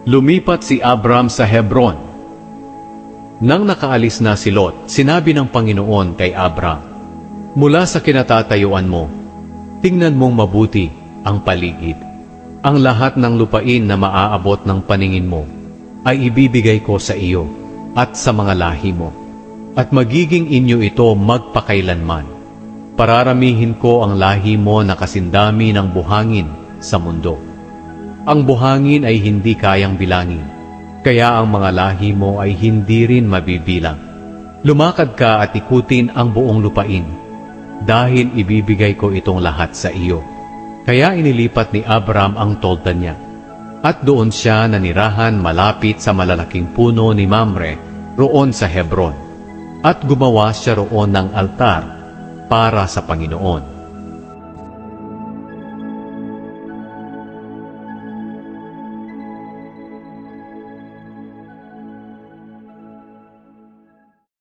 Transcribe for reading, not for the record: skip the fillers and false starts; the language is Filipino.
Lumipat si Abram sa Hebron. Nang nakaalis na si Lot, sinabi ng Panginoon kay Abram, "Mula sa kinatatayuan mo, tingnan mong mabuti ang paligid. Ang lahat ng lupain na maaabot ng paningin mo ay ibibigay ko sa iyo at sa mga lahi mo, at magiging inyo ito magpakailanman. Pararamihin ko ang lahi mo na kasindami ng buhangin sa mundo. Ang buhangin ay hindi kayang bilangin, kaya ang mga lahi mo ay hindi rin mabibilang. Lumakad ka at ikutin ang buong lupain, dahil ibibigay ko itong lahat sa iyo." Kaya inilipat ni Abram ang tolda niya, at doon siya nanirahan malapit sa malalaking puno ni Mamre, roon sa Hebron, at gumawa siya roon ng altar para sa Panginoon.